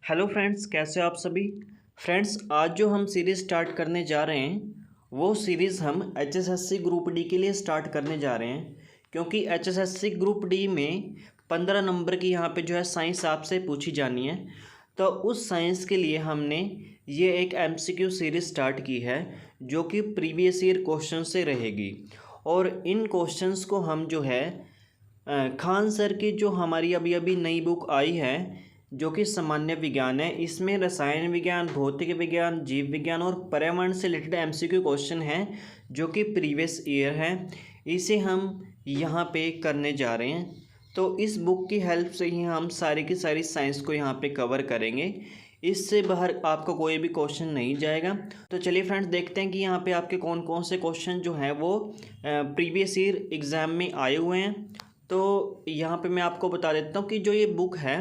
Hello friends, कैसे हो आप सभी। फ्रेंड्स, आज जो हम सीरीज़ स्टार्ट करने जा रहे हैं वो सीरीज़ हम एचएसएससी ग्रुप डी के लिए स्टार्ट करने जा रहे हैं, क्योंकि एचएसएससी ग्रुप डी में 15 नंबर की यहाँ पे जो है साइंस आपसे पूछी जानी है। तो उस साइंस के लिए हमने ये एक एमसीक्यू सीरीज़ स्टार्ट की है जो कि प्रीवियस ईयर क्वेश्चन से रहेगी। और इन क्वेश्चंस को हम जो है खान सर की जो हमारी अभी अभी नई बुक आई है जो कि सामान्य विज्ञान है, इसमें रसायन विज्ञान, भौतिक विज्ञान, जीव विज्ञान और पर्यावरण से रिलेटेड एमसीक्यू क्वेश्चन हैं जो कि प्रीवियस ईयर है। इसे हम यहाँ पे करने जा रहे हैं। तो इस बुक की हेल्प से ही हम सारी की सारी साइंस को यहाँ पे कवर करेंगे। इससे बाहर आपका कोई भी क्वेश्चन नहीं जाएगा। तो चलिए फ्रेंड्स, देखते हैं कि यहाँ पे आपके कौन कौन से क्वेश्चन जो हैं वो प्रीवियस ईयर एग्ज़ाम में आए हुए हैं। तो यहाँ पे मैं आपको बता देता हूँ कि जो ये बुक है,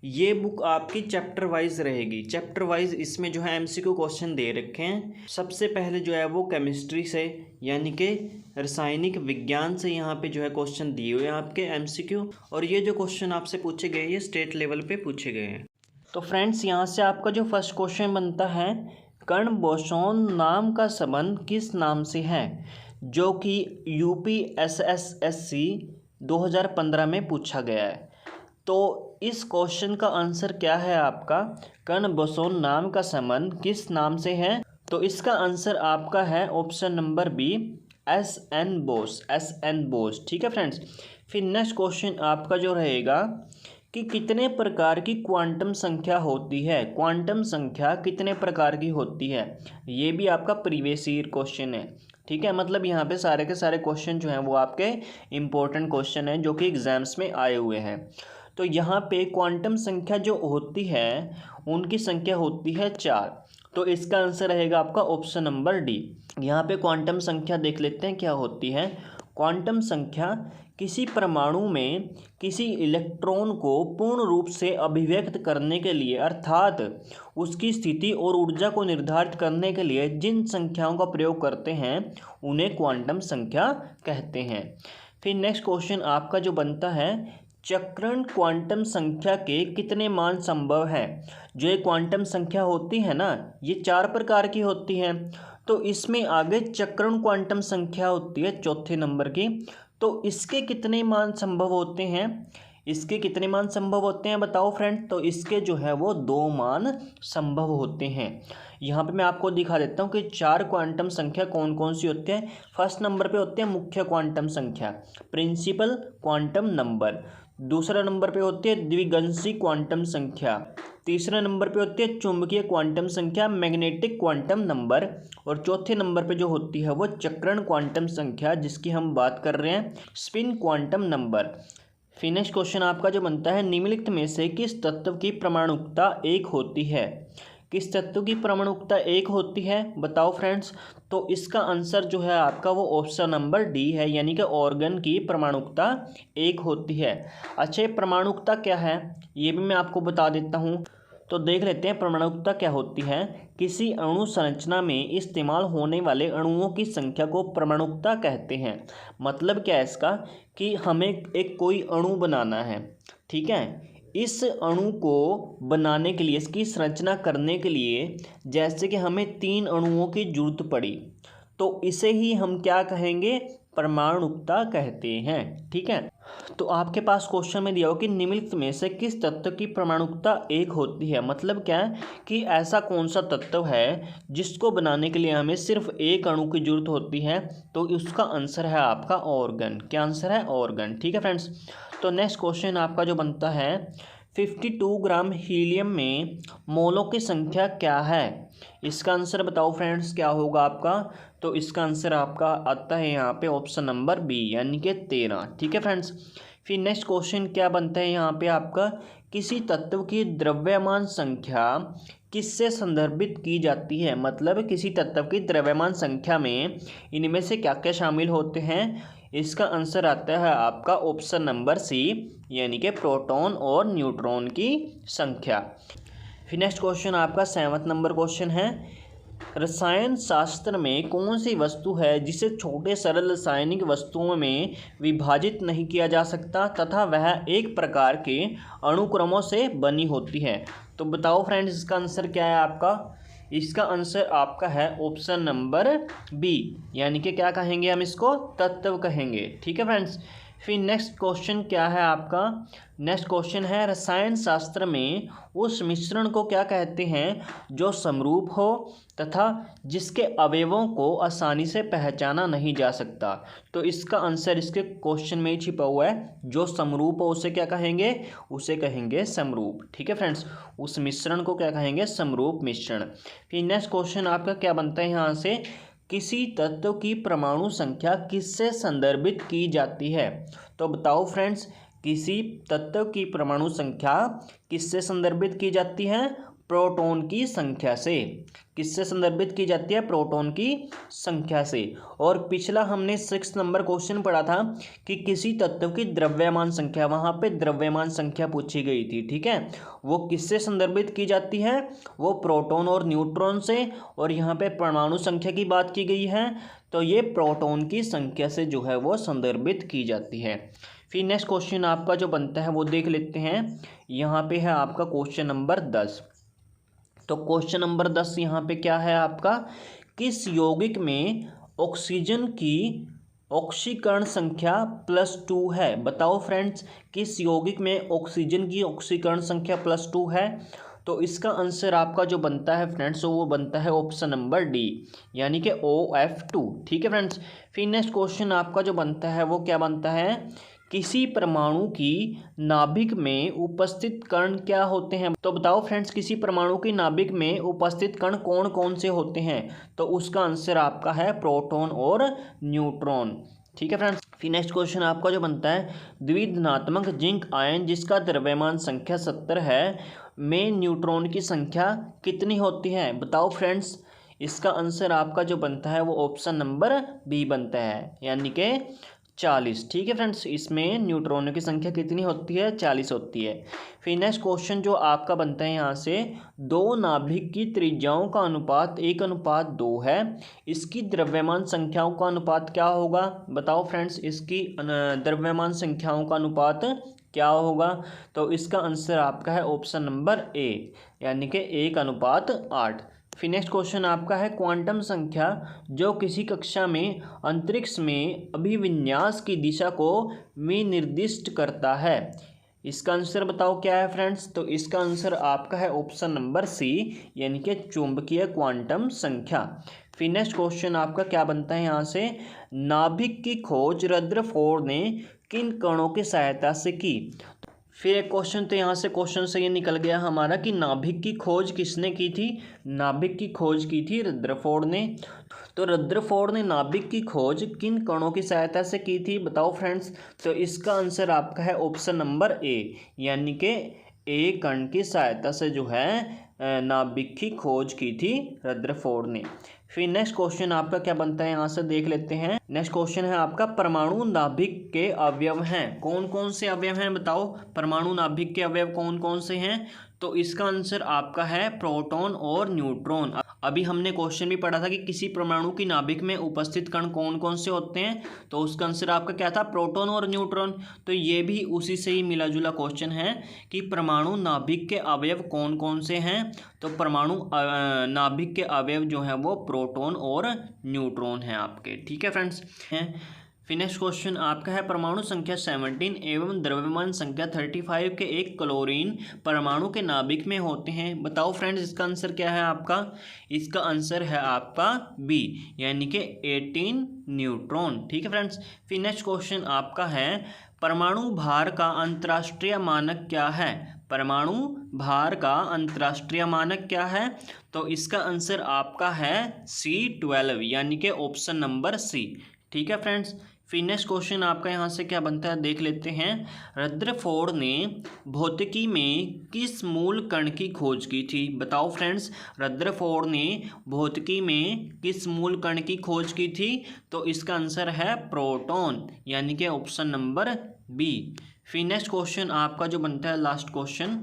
ये बुक आपकी चैप्टर वाइज रहेगी। चैप्टर वाइज इसमें जो है एमसीक्यू क्वेश्चन दे रखे हैं। सबसे पहले जो है वो केमिस्ट्री से यानी कि रासायनिक विज्ञान से यहाँ पे जो है क्वेश्चन दिए हुए हैं आपके एमसीक्यू। और ये जो क्वेश्चन आपसे पूछे गए ये स्टेट लेवल पे पूछे गए हैं। तो फ्रेंड्स, यहाँ से आपका जो फर्स्ट क्वेश्चन बनता है, कर्ण बोसोन नाम का संबंध किस नाम से है, जो कि यूपीएसएससी 2015 में पूछा गया है। तो इस क्वेश्चन का आंसर क्या है आपका, कर्ण बोसोन नाम का संबंध किस नाम से है। तो इसका आंसर आपका है option number B, S N. Bose. S N. Bose, ठीक है फ्रेंड्स। फिर नेक्स्ट क्वेश्चन आपका जो रहेगा कि कितने प्रकार की क्वांटम संख्या होती है। क्वांटम संख्या कितने प्रकार की होती है, ये भी आपका प्रीवियस ईयर क्वेश्चन है। ठीक है, मतलब यहाँ पे सारे के सारे क्वेश्चन जो हैं वो आपके इम्पोर्टेंट क्वेश्चन हैं जो कि एग्जाम्स में आए हुए हैं। तो यहाँ पे क्वांटम संख्या जो होती है उनकी संख्या होती है 4। तो इसका आंसर रहेगा आपका ऑप्शन नंबर डी। यहाँ पे क्वांटम संख्या देख लेते हैं क्या होती है। क्वांटम संख्या किसी परमाणु में किसी इलेक्ट्रॉन को पूर्ण रूप से अभिव्यक्त करने के लिए, अर्थात उसकी स्थिति और ऊर्जा को निर्धारित करने के लिए जिन संख्याओं का प्रयोग करते हैं उन्हें क्वांटम संख्या कहते हैं। फिर नेक्स्ट क्वेश्चन आपका जो बनता है, चक्रण क्वांटम संख्या के कितने मान संभव है। जो ये क्वांटम संख्या होती है ना, ये 4 प्रकार की होती है। तो इसमें आगे चक्रण क्वांटम संख्या होती है चौथे नंबर की। तो इसके कितने मान संभव होते हैं, इसके कितने मान संभव होते हैं बताओ फ्रेंड। तो इसके जो है वो 2 मान संभव होते हैं। यहाँ पे मैं आपको दिखा देता हूँ कि 4 क्वांटम संख्या कौन कौन सी होती है। फर्स्ट नंबर पे होते हैं मुख्य क्वांटम संख्या, प्रिंसिपल क्वांटम नंबर। दूसरा नंबर पे होती है द्विगंशी क्वांटम संख्या। तीसरा नंबर पे होती है चुंबकीय क्वांटम संख्या, मैग्नेटिक क्वांटम नंबर। और चौथे नंबर पे जो होती है वो चक्रण क्वांटम संख्या, जिसकी हम बात कर रहे हैं, स्पिन क्वांटम नंबर। फिर नेक्स्ट क्वेश्चन आपका जो बनता है, निम्नलिखित में से किस तत्व की परमाणुकता 1 होती है। किस तत्व की परमाणुकता 1 होती है बताओ फ्रेंड्स। तो इसका आंसर जो है आपका वो ऑप्शन नंबर डी है, यानी कि ऑर्गन की परमाणुकता 1 होती है। अच्छा, परमाणुकता क्या है ये भी मैं आपको बता देता हूँ। तो देख लेते हैं परमाणुकता क्या होती है। किसी अणु संरचना में इस्तेमाल होने वाले अणुओं की संख्या को परमाणुकता कहते हैं। मतलब क्या है इसका, कि हमें एक कोई अणु बनाना है, ठीक है। इस अणु को बनाने के लिए, इसकी संरचना करने के लिए, जैसे कि हमें 3 अणुओं की जरूरत पड़ी, तो इसे ही हम क्या कहेंगे, परमाणुकता कहते हैं। ठीक है, तो आपके पास क्वेश्चन में दिया हो कि निम्नलिखित में से किस तत्व की परमाणुकता 1 होती है। मतलब क्या है कि ऐसा कौन सा तत्व है जिसको बनाने के लिए हमें सिर्फ 1 अणु की जरूरत होती है। तो उसका आंसर है आपका ऑर्गन। क्या आंसर है, ऑर्गन। ठीक है फ्रेंड्स। तो नेक्स्ट क्वेश्चन आपका जो बनता है, 52 ग्राम हीलियम में मोलों की संख्या क्या है। इसका आंसर बताओ फ्रेंड्स क्या होगा आपका। तो इसका आंसर आपका आता है यहाँ पे ऑप्शन नंबर बी, यानी कि 13। ठीक है फ्रेंड्स। फिर नेक्स्ट क्वेश्चन क्या बनता है यहाँ पे आपका, किसी तत्व की द्रव्यमान संख्या किससे संदर्भित की जाती है। मतलब किसी तत्व की द्रव्यमान संख्या में इनमें से क्या क्या शामिल होते हैं। इसका आंसर आता है आपका ऑप्शन नंबर सी, यानी कि प्रोटॉन और न्यूट्रॉन की संख्या। फिर नेक्स्ट क्वेश्चन आपका 7वां नंबर क्वेश्चन है, रसायन शास्त्र में कौन सी वस्तु है जिसे छोटे सरल रासायनिक वस्तुओं में विभाजित नहीं किया जा सकता तथा वह एक प्रकार के अनुक्रमों से बनी होती है? तो बताओ फ्रेंड्स, इसका आंसर क्या है आपका? इसका आंसर आपका है ऑप्शन नंबर बी, यानी कि क्या कहेंगे हम इसको? तत्व कहेंगे। ठीक है फ्रेंड्स। फिर नेक्स्ट क्वेश्चन क्या है आपका? नेक्स्ट क्वेश्चन है, रसायन शास्त्र में उस मिश्रण को क्या कहते हैं जो समरूप हो तथा जिसके अवयवों को आसानी से पहचाना नहीं जा सकता? तो इसका आंसर इसके क्वेश्चन में ही छिपा हुआ है। जो समरूप हो उसे क्या कहेंगे? उसे कहेंगे समरूप। ठीक है फ्रेंड्स, उस मिश्रण को क्या कहेंगे? समरूप मिश्रण। फिर नेक्स्ट क्वेश्चन आपका क्या बनता है यहाँ से? किसी तत्व की परमाणु संख्या किससे संदर्भित की जाती है? तो बताओ फ्रेंड्स, किसी तत्व की परमाणु संख्या किससे संदर्भित की जाती है? प्रोटॉन की संख्या से। किससे संदर्भित की जाती है? प्रोटॉन की संख्या से। और पिछला हमने 6 नंबर क्वेश्चन पढ़ा था कि किसी तत्व की द्रव्यमान संख्या, वहाँ पे द्रव्यमान संख्या पूछी गई थी। ठीक है, वो किससे संदर्भित की जाती है? वो प्रोटॉन और न्यूट्रॉन से। और यहाँ पे परमाणु संख्या की बात की गई है, तो ये प्रोटॉन की संख्या से जो है वो संदर्भित की जाती है। फिर नेक्स्ट क्वेश्चन आपका जो बनता है वो देख लेते हैं। यहाँ पे है आपका क्वेश्चन नंबर 10। तो क्वेश्चन नंबर 10 यहाँ पे क्या है आपका? किस यौगिक में ऑक्सीजन की ऑक्सीकरण संख्या +2 है? बताओ फ्रेंड्स, किस यौगिक में ऑक्सीजन की ऑक्सीकरण संख्या +2 है? तो इसका आंसर आपका जो बनता है फ्रेंड्स वो बनता है ऑप्शन नंबर डी, यानी कि OF2। ठीक है फ्रेंड्स। फिर नेक्स्ट क्वेश्चन आपका जो बनता है वो क्या बनता है? किसी परमाणु की नाभिक में उपस्थित कण क्या होते हैं? तो बताओ फ्रेंड्स, किसी परमाणु की नाभिक में उपस्थित कण कौन कौन से होते हैं? तो उसका आंसर आपका है प्रोटॉन और न्यूट्रॉन। ठीक है फ्रेंड्स। फिर नेक्स्ट क्वेश्चन आपका जो बनता है, द्विधनात्मक जिंक आयन जिसका द्रव्यमान संख्या 70 है में न्यूट्रॉन की संख्या कितनी होती है? बताओ फ्रेंड्स, इसका आंसर आपका जो बनता है वो ऑप्शन नंबर बी बनता है, यानी कि 40। ठीक है फ्रेंड्स, इसमें न्यूट्रॉनों की संख्या कितनी होती है? 40 होती है। फिर नेक्स्ट क्वेश्चन जो आपका बनता है यहाँ से, दो नाभिक की त्रिज्याओं का अनुपात 1:2 है, इसकी द्रव्यमान संख्याओं का अनुपात क्या होगा? बताओ फ्रेंड्स, इसकी द्रव्यमान संख्याओं का अनुपात क्या होगा? तो इसका आंसर आपका है ऑप्शन नंबर ए, यानी कि 1:8। फिर नेक्स्ट क्वेश्चन आपका है, क्वांटम संख्या जो किसी कक्षा में अंतरिक्ष में अभिविन्यास की दिशा को विनिर्दिष्ट करता है। इसका आंसर बताओ क्या है फ्रेंड्स? तो इसका आंसर आपका है ऑप्शन नंबर सी, यानी कि चुंबकीय क्वांटम संख्या। फिर नेक्स्ट क्वेश्चन आपका क्या बनता है यहाँ से, नाभिक की खोज रदरफोर्ड ने किन कणों की सहायता से की? फिर एक क्वेश्चन तो यहाँ से क्वेश्चन से ये निकल गया हमारा कि नाभिक की खोज किसने की थी? नाभिक की खोज की थी रदरफोर्ड ने। तो रदरफोर्ड ने नाभिक की खोज किन कणों की सहायता से की थी? बताओ फ्रेंड्स। तो इसका आंसर आपका है ऑप्शन नंबर ए, यानी कि ए कण की सहायता से जो है नाभिक की खोज की थी रदरफोर्ड ने। फिर नेक्स्ट क्वेश्चन आपका क्या बनता है यहाँ से देख लेते हैं। नेक्स्ट क्वेश्चन है आपका, परमाणु नाभिक के अवयव हैं, कौन कौन से अवयव हैं? बताओ, परमाणु नाभिक के अवयव कौन कौन से हैं? तो इसका आंसर आपका है प्रोटॉन और न्यूट्रॉन। अभी हमने क्वेश्चन भी पढ़ा था कि किसी परमाणु की नाभिक में उपस्थित कण कौन कौन से होते हैं, तो उसका आंसर आपका क्या था? प्रोटॉन और न्यूट्रॉन। तो ये भी उसी से ही मिला जुला क्वेश्चन है कि परमाणु नाभिक के अवयव कौन कौन से हैं। तो परमाणु नाभिक के अवयव जो हैं वो प्रोटॉन और न्यूट्रॉन हैं आपके। ठीक है फ्रेंड्स। फिर नेक्स्ट क्वेश्चन आपका है, परमाणु संख्या 17 एवं द्रव्यमान संख्या 35 के एक क्लोरीन परमाणु के नाभिक में होते हैं। बताओ फ्रेंड्स, इसका आंसर क्या है आपका? इसका आंसर है आपका बी, यानी कि 18 न्यूट्रॉन। ठीक है फ्रेंड्स। फिर नेक्स्ट क्वेश्चन आपका है, परमाणु भार का अंतर्राष्ट्रीय मानक क्या है? परमाणु भार का अंतर्राष्ट्रीय मानक क्या है? तो इसका आंसर आपका है C12, यानी कि ऑप्शन नंबर सी। ठीक है फ्रेंड्स। फिर नेक्स्ट क्वेश्चन आपका यहाँ से क्या बनता है देख लेते हैं। रदरफोर्ड ने भौतिकी में किस मूल कण की खोज की थी? बताओ फ्रेंड्स, रदरफोर्ड ने भौतिकी में किस मूल कण की खोज की थी? तो इसका आंसर है प्रोटॉन, यानी कि ऑप्शन नंबर बी। फिर नेक्स्ट क्वेश्चन आपका जो बनता है लास्ट क्वेश्चन,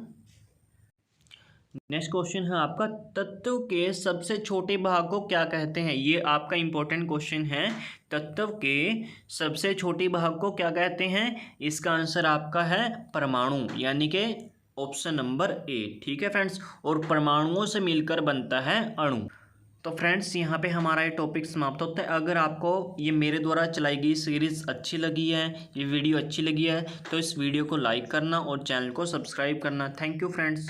नेक्स्ट क्वेश्चन है आपका, तत्व के सबसे छोटे भाग को क्या कहते हैं। ये आपका इंपॉर्टेंट क्वेश्चन है। तत्व के सबसे छोटे भाग को क्या कहते हैं। इसका आंसर आपका है परमाणु, यानी कि ऑप्शन नंबर ए। ठीक है फ्रेंड्स, और परमाणुओं से मिलकर बनता है अणु। तो फ्रेंड्स यहाँ पे हमारा ये टॉपिक समाप्त होता है। अगर आपको ये मेरे द्वारा चलाई गई सीरीज़ अच्छी लगी है, ये वीडियो अच्छी लगी है, तो इस वीडियो को लाइक करना और चैनल को सब्सक्राइब करना। Thank you friends.